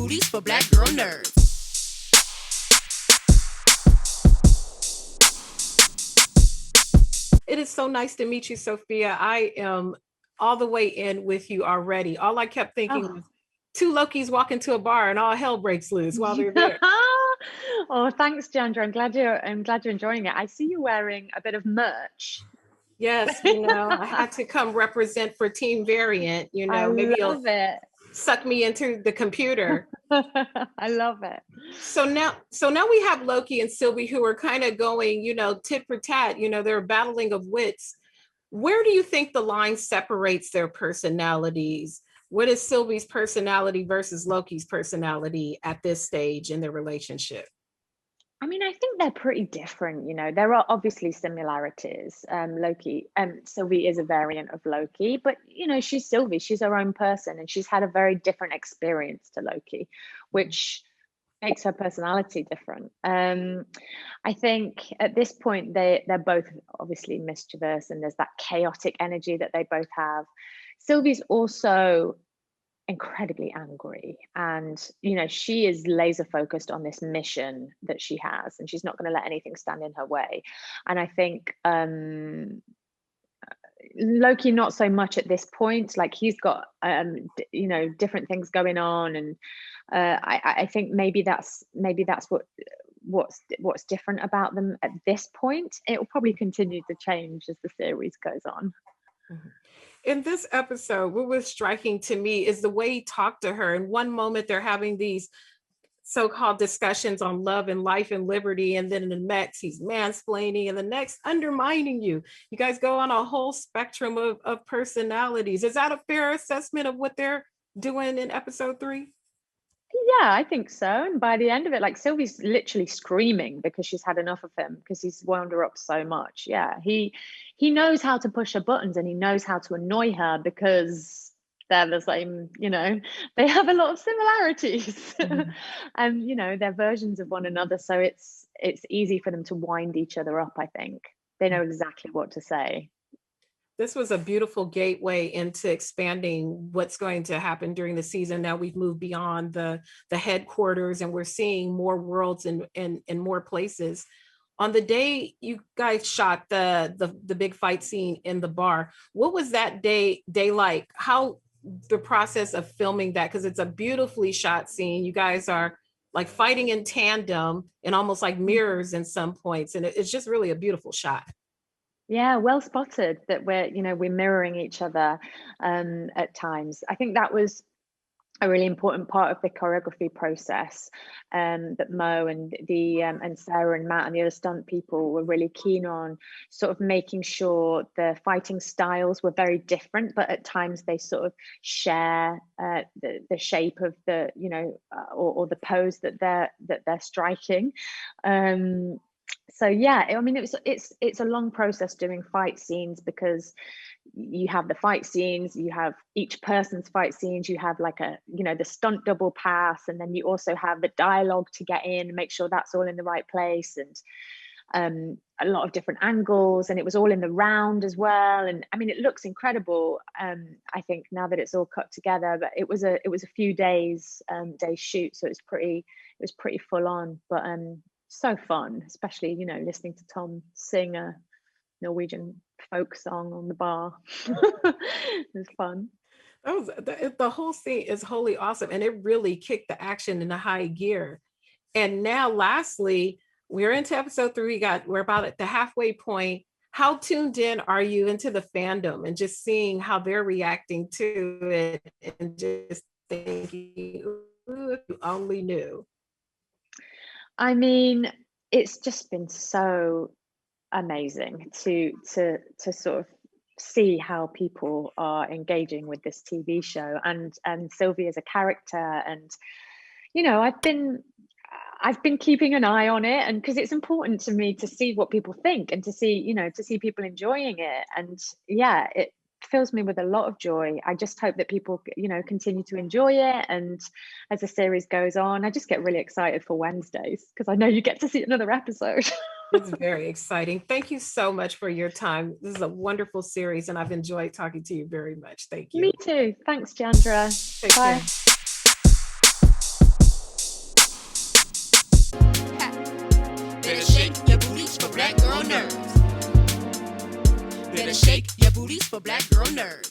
booties for black girl nerds. It is so nice to meet you, Sophia. I am all the way in with you already. All I kept thinking was two Lokis walk into a bar and all hell breaks loose while they're there. Oh, thanks, Jeandra. I'm glad you're enjoying it. I see you wearing a bit of merch. Yes, I had to come represent for Team Variant. I Maybe love you'll it. suck me into the computer. I love it. So now we have Loki and Sylvie who are kind of going, tit for tat. They're battling of wits. Where do you think the line separates their personalities? What is Sylvie's personality versus Loki's personality at this stage in their relationship? I mean, I think they're pretty different. There are obviously similarities. Sylvie is a variant of Loki, but she's Sylvie. She's her own person, and she's had a very different experience to Loki, which makes her personality different. I think at this point they're both obviously mischievous, and there's that chaotic energy that they both have. Sylvie's also incredibly angry, and she is laser focused on this mission that she has, and she's not going to let anything stand in her way. And I think Loki not so much at this point. Like, he's got different things going on, and I think maybe that's what's different about them at this point. It will probably continue to change as the series goes on. In this episode, what was striking to me is the way he talked to her. In one moment, they're having these so-called discussions on love and life and liberty, and then in the next, he's mansplaining, and the next, undermining you. You guys go on a whole spectrum of personalities. Is that a fair assessment of what they're doing in episode 3? Yeah, I think so. And by the end of it, like, Sylvie's literally screaming because she's had enough of him, because he's wound her up so much. Yeah, he knows how to push her buttons, and he knows how to annoy her, because they're the same, they have a lot of similarities. And they're versions of one another, so it's easy for them to wind each other up. I think they know exactly what to say. This was a beautiful gateway into expanding what's going to happen during the season. Now we've moved beyond the headquarters, and we're seeing more worlds and more places. On the day you guys shot the big fight scene in the bar, what was that day like? How the process of filming that? Because it's a beautifully shot scene. You guys are like fighting in tandem and almost like mirrors in some points, and it's just really a beautiful shot. Yeah, well spotted that we're mirroring each other at times. I think that was a really important part of the choreography process, that Mo and and Sarah and Matt and the other stunt people were really keen on, sort of making sure the fighting styles were very different, but at times they sort of share the shape of the or the pose that they're striking. So yeah, I mean, it's a long process doing fight scenes, because you have the fight scenes, you have each person's fight scenes, you have like the stunt double pass, and then you also have the dialogue to get in and make sure that's all in the right place, and a lot of different angles, and it was all in the round as well. And I mean, it looks incredible, I think, now that it's all cut together. But it was a few days shoot, so it was pretty full on, but so fun, especially listening to Tom sing a Norwegian folk song on the bar. It was fun. The whole scene is wholly awesome, and it really kicked the action into high gear. And now, lastly, we're into episode 3. We're about at the halfway point. How tuned in are you into the fandom and just seeing how they're reacting to it, and just thinking, ooh, if you only knew? I mean, it's just been so amazing to sort of see how people are engaging with this TV show, and Sylvie as a character. And I've been keeping an eye on it, and because it's important to me to see what people think, and to see people enjoying it. And yeah, it fills me with a lot of joy. I just hope that people continue to enjoy it, and as the series goes on, I just get really excited for Wednesdays, because I know you get to see another episode. It's very exciting. Thank you so much for your time. This is a wonderful series, and I've enjoyed talking to you very much. Thank you. Me too. Thanks, Jeandra. Take Bye. care. better shake your booties for Black Girl Nerd.